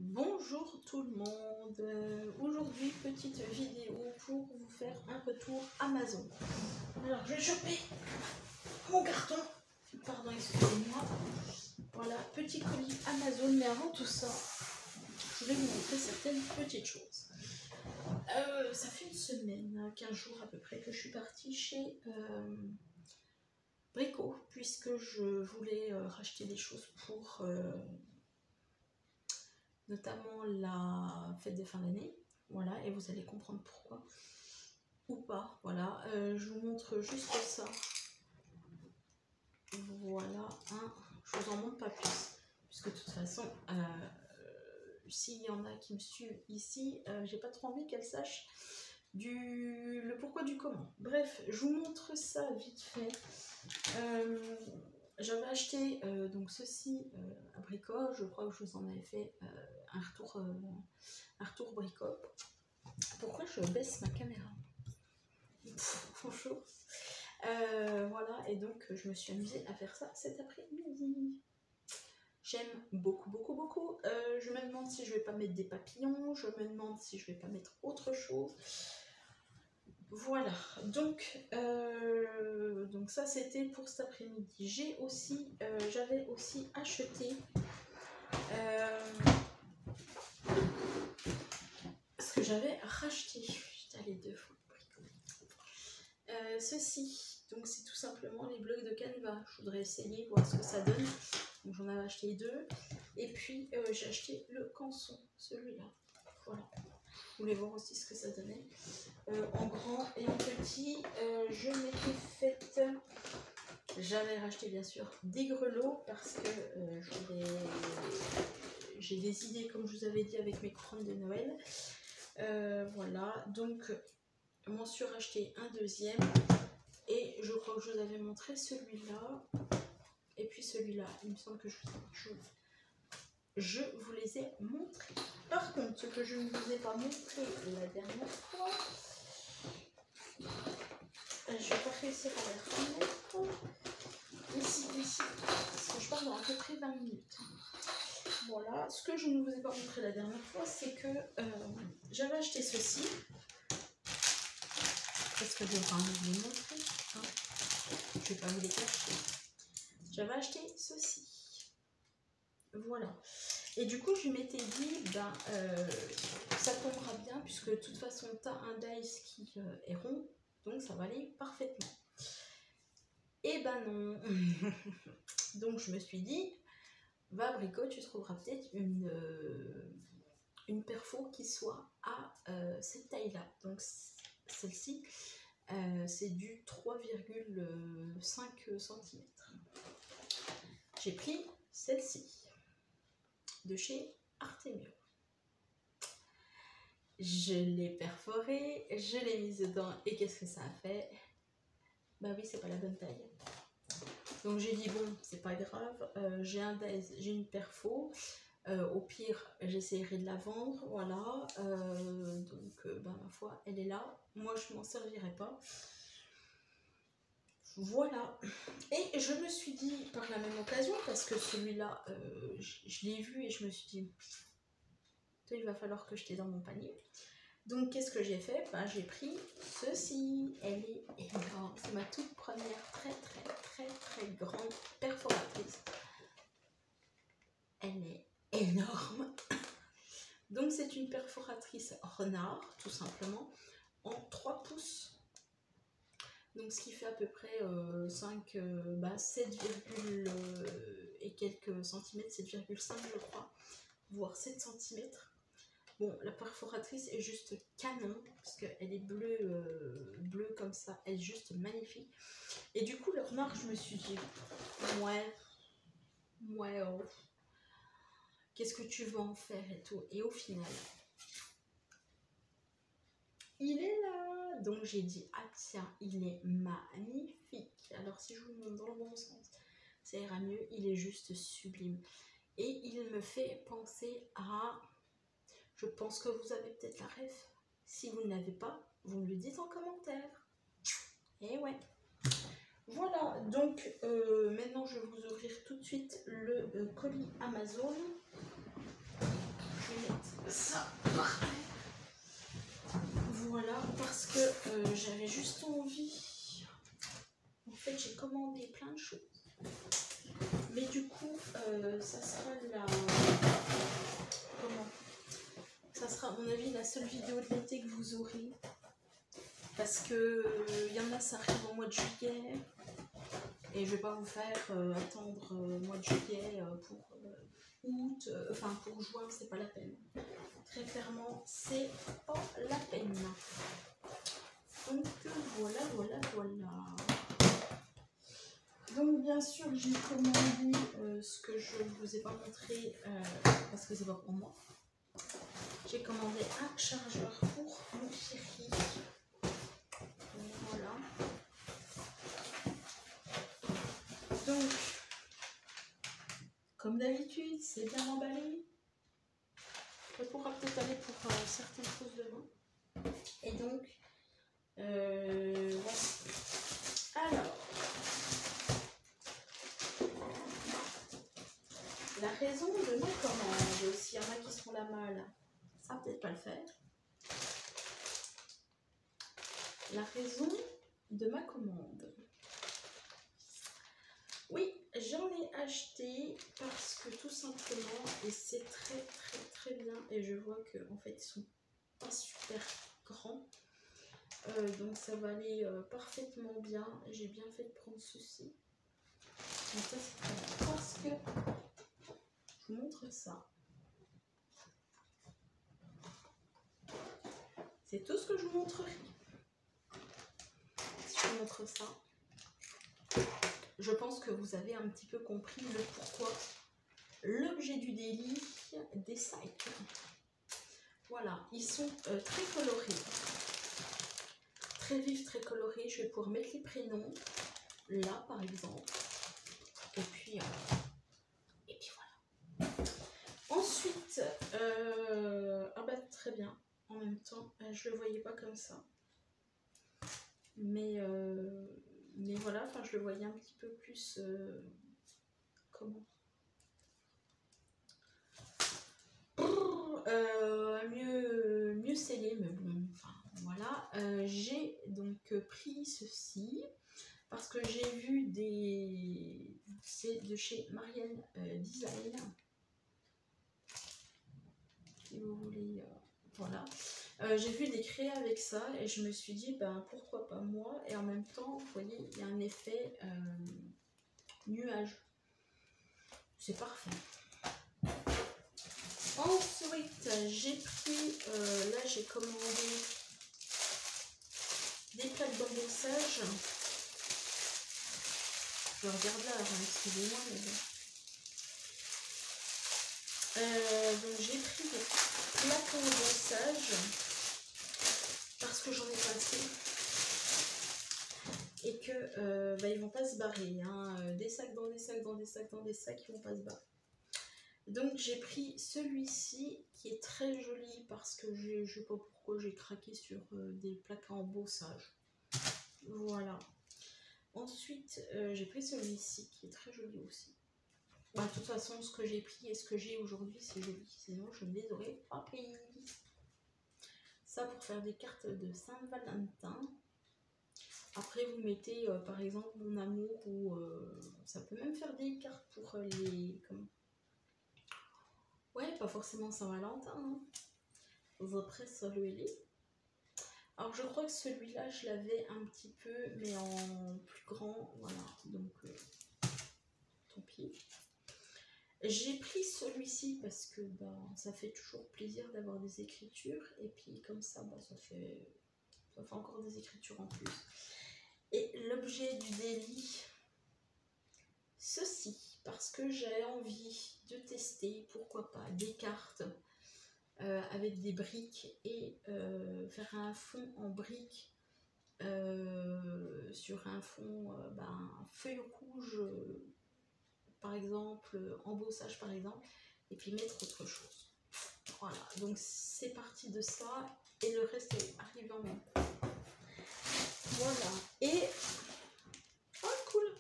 Bonjour tout le monde, aujourd'hui petite vidéo pour vous faire un retour Amazon. Alors je vais choper mon carton, pardon excusez-moi, voilà petit colis Amazon, mais avant tout ça je vais vous montrer certaines petites choses. Ça fait une semaine, 15 jours à peu près que je suis partie chez Brico puisque je voulais racheter des choses pour notamment la fête des fins d'année, voilà, et vous allez comprendre pourquoi ou pas, voilà. Je vous montre juste ça, voilà, hein. Je vous en montre pas plus puisque de toute façon s'il y en a qui me suivent ici, j'ai pas trop envie qu'elles sachent le pourquoi du comment. Bref, je vous montre ça vite fait. J'avais acheté donc ceci à Brico, je crois que je vous en avais fait un retour Brico. Pourquoi je baisse ma caméra? Bonjour. Voilà, et donc je me suis amusée à faire ça cet après-midi. J'aime beaucoup. Je me demande si je vais pas mettre des papillons, je me demande si je vais pas mettre autre chose. Voilà, donc ça c'était pour cet après-midi. J'avais aussi acheté ce que j'avais racheté. J'étais allée 2 fois. Ceci, donc c'est tout simplement les blocs de Canva. Je voudrais essayer, voir ce que ça donne. Donc j'en avais acheté 2. Et puis j'ai acheté le canson, celui-là. Voilà. Je voulais voir aussi ce que ça donnait. En grand et en petit, je m'étais faite. J'avais racheté bien sûr des grelots parce que j'ai des idées, comme je vous avais dit, avec mes couronnes de Noël. Voilà, donc je m'en suis racheté un deuxième et je crois que je vous avais montré celui-là et puis celui-là. Il me semble que je vous les ai montrés. Par contre, ce que je ne vous ai pas montré la dernière fois, je vais pas réussir à les remettre ici, parce que je parle dans à peu près 20 minutes. Voilà, ce que je ne vous ai pas montré la dernière fois, c'est que j'avais acheté ceci, parce que je vais vraiment vous les montrer, hein. Je ne vais pas vous les cacher. J'avais acheté ceci, voilà. Et du coup, je m'étais dit, ça tombera bien, puisque de toute façon, tu as un dice qui est rond, donc ça va aller parfaitement. Et ben non. Donc je me suis dit, va Brico, tu trouveras peut-être une perfo qui soit à cette taille-là. Donc celle-ci, c'est du 3,5 cm. J'ai pris celle-ci de chez Artemio. Je l'ai perforée, je l'ai mise dedans et qu'est-ce que ça a fait? Bah oui, c'est pas la bonne taille. Donc j'ai dit bon, c'est pas grave, j'ai une perfo, au pire j'essaierai de la vendre, voilà. Donc ma foi, elle est là, moi je m'en servirai pas. Voilà, et je me suis dit par la même occasion, parce que celui-là, je l'ai vu et je me suis dit, il va falloir que je t'ai dans mon panier. Donc qu'est-ce que j'ai fait? J'ai pris ceci, elle est énorme, c'est ma toute première très grande perforatrice. Elle est énorme. Donc c'est une perforatrice renard, tout simplement, en 3 pouces. Donc ce qui fait à peu près 7, et quelques centimètres, 7,5 je crois, voire 7 cm. Bon, la perforatrice est juste canon, parce qu'elle est bleue comme ça, elle est juste magnifique. Et du coup, leur marque, je me suis dit, ouais, oh, qu'est-ce que tu vas en faire et tout. Et au final, il est là. Donc j'ai dit, ah tiens, il est magnifique. Alors si je vous montre dans le bon sens, ça ira mieux. Il est juste sublime. Et il me fait penser à... Je pense que vous avez peut-être la ref. Si vous ne l'avez pas, vous me le dites en commentaire. Et ouais. Voilà, donc maintenant je vais vous ouvrir tout de suite le colis Amazon. Je ça par terre. Voilà, parce que j'avais juste envie. En fait, j'ai commandé plein de choses. Mais du coup, ça sera la... Comment? Ça sera, à mon avis, la seule vidéo de l'été que vous aurez. Parce que y en a, ça arrive au mois de juillet. Et je vais pas vous faire attendre mois de juillet pour août. Enfin, pour juin, c'est pas la peine. Très clairement, c'est pas la peine. Donc, voilà, voilà, voilà. Donc bien sûr j'ai commandé ce que je ne vous ai pas montré parce que c'est pas pour moi. J'ai commandé un chargeur pour mon chéri. Voilà. Donc comme d'habitude c'est bien emballé. Ça pourra peut-être aller pour certaines choses demain. Et donc voilà. Alors. La raison de ma commande, s'il y en a qui seront la malle, ça va peut-être pas le faire. La raison de ma commande. Oui, j'en ai acheté parce que tout simplement, et c'est très très très bien, et je vois que en fait ils sont pas super grands. Donc ça va aller parfaitement bien. J'ai bien fait de prendre ceci. Donc ça c'est très bien parce que je vous montre ça. C'est tout ce que je vous montrerai. Si je vous montre ça, je pense que vous avez un petit peu compris le pourquoi. L'objet du délit des sacs. Voilà, ils sont très colorés. Très vifs, très colorés. Je vais pouvoir mettre les prénoms. Là, par exemple. Et puis voilà. Ensuite, ah bah très bien. En même temps, je le voyais pas comme ça. Mais voilà, enfin je le voyais un petit peu plus comment mieux scellé, mais bon, enfin voilà. J'ai donc pris ceci parce que j'ai vu des... C'est de chez Marianne Design. Si vous voulez, voilà. J'ai vu des créas avec ça et je me suis dit, ben pourquoi pas moi. Et en même temps, vous voyez, il y a un effet nuage. C'est parfait. Ensuite, j'ai pris, là j'ai commandé des plaques d'embossage. Je regarde là, excusez-moi, mais bon. Donc j'ai pris des plaques d'embossage parce que j'en ai pas assez et que bah, ils vont pas se barrer. Hein. Des sacs dans des sacs, dans des sacs, dans des sacs, ils vont pas se barrer. Donc j'ai pris celui-ci qui est très joli parce que je sais pas pourquoi j'ai craqué sur des plaques à embossage. Voilà. Ensuite j'ai pris celui-ci qui est très joli aussi. Bah, de toute façon ce que j'ai pris et ce que j'ai aujourd'hui c'est joli. Sinon je ne les aurais pas pris. Ça pour faire des cartes de Saint-Valentin. Après vous mettez par exemple mon amour ou ça peut même faire des cartes pour les... Comment... Ouais, pas forcément Saint-Valentin. Hein. Votre saluez-les. Alors je crois que celui-là, je l'avais un petit peu, mais en plus grand. Voilà, donc tant pis. J'ai pris celui-ci parce que bah, ça fait toujours plaisir d'avoir des écritures. Et puis comme ça, bah, ça fait encore des écritures en plus. Et l'objet du délit, ceci. Parce que j'ai envie de tester, pourquoi pas, des cartes avec des briques et faire un fond en briques sur un fond feuille rouge par exemple, embossage par exemple, et puis mettre autre chose. Voilà, donc c'est parti de ça et le reste est arrivé en même temps. Voilà, et oh cool,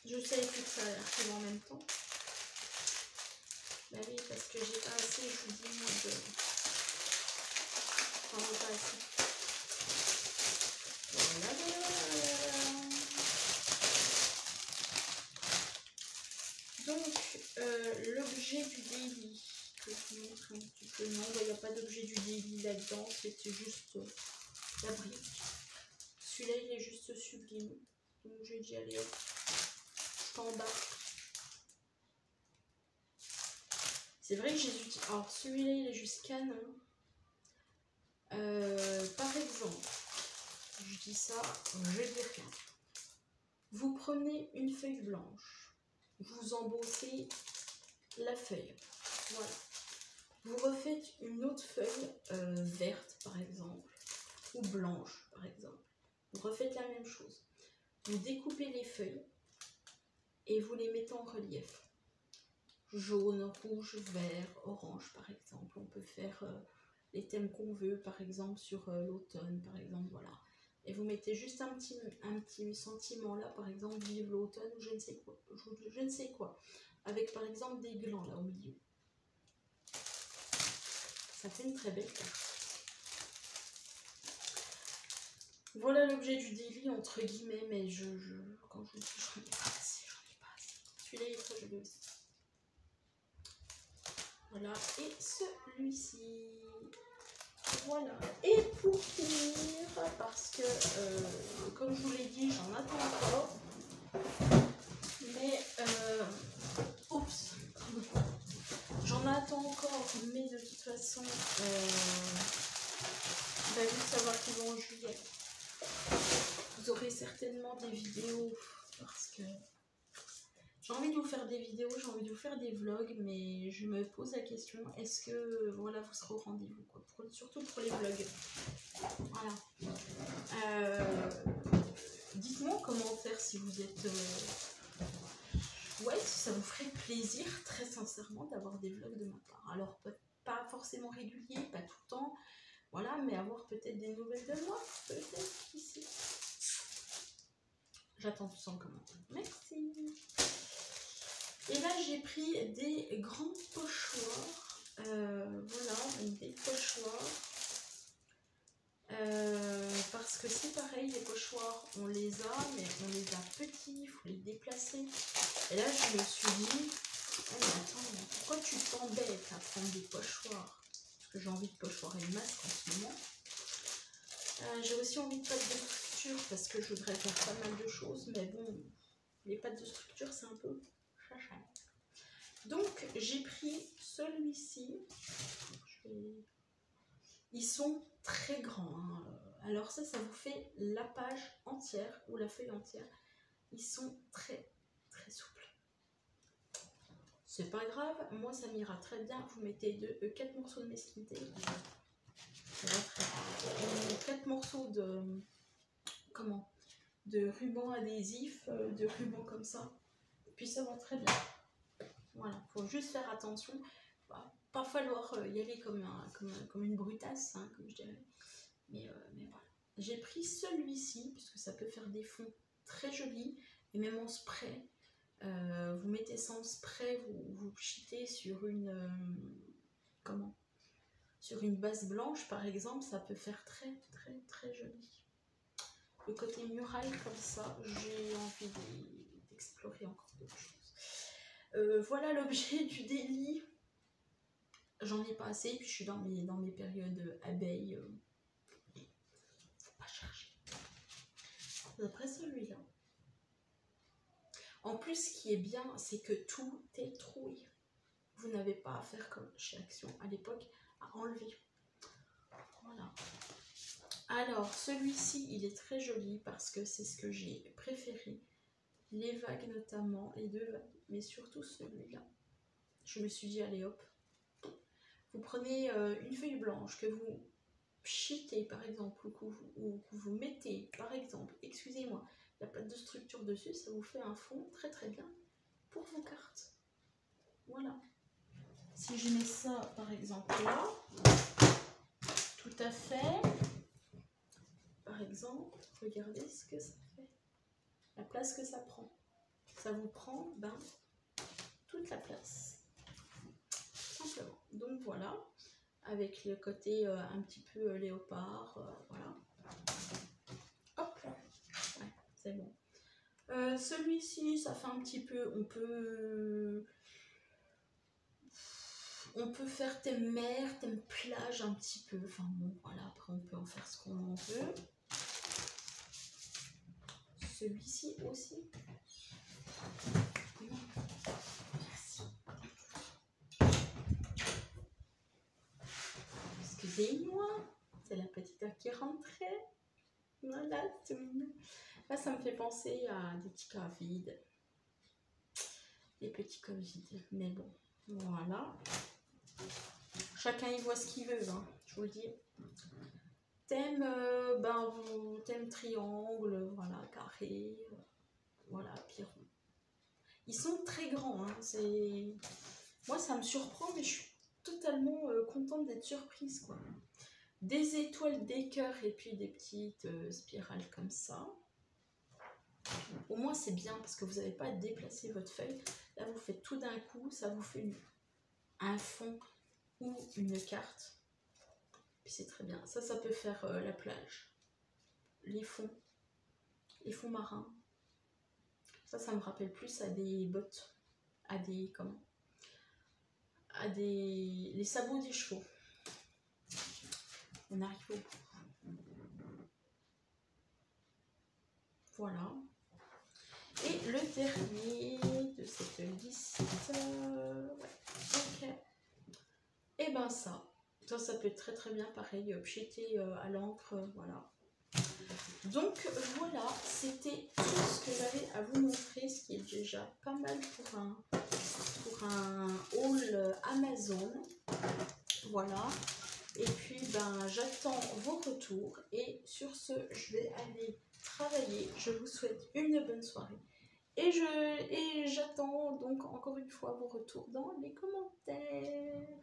je savais plus que ça arrivait en même temps. Bah oui, parce que j'ai pas assez, je vous dis, de... Enfin, pas assez. Voilà. Donc, l'objet du daily, que je vous montre un petit peu. Non, il n'y a pas d'objet du daily là-dedans, c'était juste la brique. Celui-là, il est juste sublime. Donc, j'ai dit, allez hop, je t'embarque. C'est vrai que j'ai utilisé. Alors, celui-là, il est juste canon. Par exemple, je dis ça, je dis rien. Vous prenez une feuille blanche, vous embossez la feuille, voilà. Vous refaites une autre feuille verte par exemple, ou blanche par exemple. Vous refaites la même chose. Vous découpez les feuilles et vous les mettez en relief. Jaune, rouge, vert, orange par exemple. On peut faire les thèmes qu'on veut, par exemple sur l'automne, par exemple, voilà. Et vous mettez juste un petit sentiment là, par exemple, vive l'automne ou je ne sais quoi, je ne sais quoi. Avec par exemple des glands là au milieu. Ça fait une très belle carte. Voilà l'objet du daily entre guillemets, mais quand je vous dis j'en ai pas assez, Celui-là il est très joli aussi. Voilà, et celui-ci. Voilà, et pour finir, parce que comme je vous l'ai dit, j'en attends encore, mais oups, j'en attends encore, mais de toute façon, va vite savoir qu'ils vont en juillet. Vous aurez certainement des vidéos, parce que j'ai envie de vous faire des vidéos, j'ai envie de vous faire des vlogs, mais je me pose la question, est-ce que voilà, vous serez au rendez-vous, quoi, surtout pour les vlogs. Voilà. Dites-moi en commentaire si vous êtes... ouais, si ça vous ferait plaisir, très sincèrement, d'avoir des vlogs de ma part. Alors, pas forcément réguliers, pas tout le temps, voilà, mais avoir peut-être des nouvelles de moi, peut-être ici. J'attends tout ça en commentaire. Merci. Et là, j'ai pris des grands pochoirs. Voilà, des pochoirs. Parce que c'est pareil, les pochoirs, on les a, mais on les a petits, il faut les déplacer. Et là, je me suis dit, oh, mais attends, pourquoi tu t'embêtes à prendre des pochoirs? Parce que j'ai envie de pochoirer le masque en ce moment. J'ai aussi envie de pâtes de structure parce que je voudrais faire pas mal de choses, mais bon, les pâtes de structure, c'est un peu chacha. Donc, j'ai pris celui-ci. Ils sont très grands. Hein. Alors ça vous fait la page entière ou la feuille entière. Ils sont très, très souples. C'est pas grave, moi ça m'ira très bien. Vous mettez 4 morceaux de mesquité. 4 morceaux de... Comment? De ruban adhésif, de ruban comme ça. Puis ça va très bien. Voilà, faut juste faire attention. Pas falloir y aller comme une brutasse, hein, comme je dirais. Mais voilà. J'ai pris celui-ci, puisque ça peut faire des fonds très jolis. Et même en spray. Vous mettez ça en spray, vous cheatez sur une... sur une base blanche, par exemple, ça peut faire très, très, très joli. Le côté mural comme ça, j'ai envie d'explorer encore d'autres choses. Voilà l'objet du daily. J'en ai pas assez, puis je suis dans mes périodes abeilles. Faut pas chercher. Après celui-là. En plus, ce qui est bien, c'est que tout est troué. Vous n'avez pas à faire comme chez Action à l'époque, à enlever. Voilà. Alors, celui-ci, il est très joli parce que c'est ce que j'ai préféré. Les vagues notamment, les 2 vagues, mais surtout celui-là. Je me suis dit, allez hop. Vous prenez une feuille blanche que vous cheatez par exemple, ou que vous mettez par exemple, excusez-moi, la pâte de structure dessus, ça vous fait un fond très très bien pour vos cartes. Voilà. Si je mets ça par exemple là, tout à fait, par exemple, regardez ce que ça fait, la place que ça prend. Ça vous prend toute la place. voilà, avec le côté un petit peu léopard, voilà. Hop là, ouais, c'est bon. Celui-ci, ça fait un petit peu, on peut faire thème mer, thème plage un petit peu, enfin bon, voilà, après on peut en faire ce qu'on en veut. Celui-ci aussi. Merci. Excusez-moi, c'est la petite heure qui rentrait. Voilà, c'est mignon. Là, ça me fait penser à des petits cas vides. Des petits cas vides. Mais bon, voilà. Chacun y voit ce qu'il veut, hein, je vous le dis. Thème, thème triangle, voilà, carré, voilà, piron. Ils sont très grands, hein, moi ça me surprend, mais je suis totalement contente d'être surprise, quoi. Des étoiles, des cœurs et puis des petites spirales comme ça. Au moins c'est bien parce que vous n'avez pas à déplacer votre feuille. Là vous faites tout d'un coup, ça vous fait un fond ou une carte. Puis c'est très bien. Ça peut faire la plage, les fonds marins. Ça me rappelle plus à des bottes, à des les sabots des chevaux. On arrive au bout. Voilà. Et le dernier de cette liste, ouais, ok. Et ben ça peut être très très bien pareil, pcheté à l'encre, voilà. Donc voilà, c'était tout ce que j'avais à vous montrer, ce qui est déjà pas mal pour un haul Amazon. Voilà. Et puis j'attends vos retours. Et sur ce, je vais aller travailler. Je vous souhaite une bonne soirée. Et j'attends donc encore une fois vos retours dans les commentaires.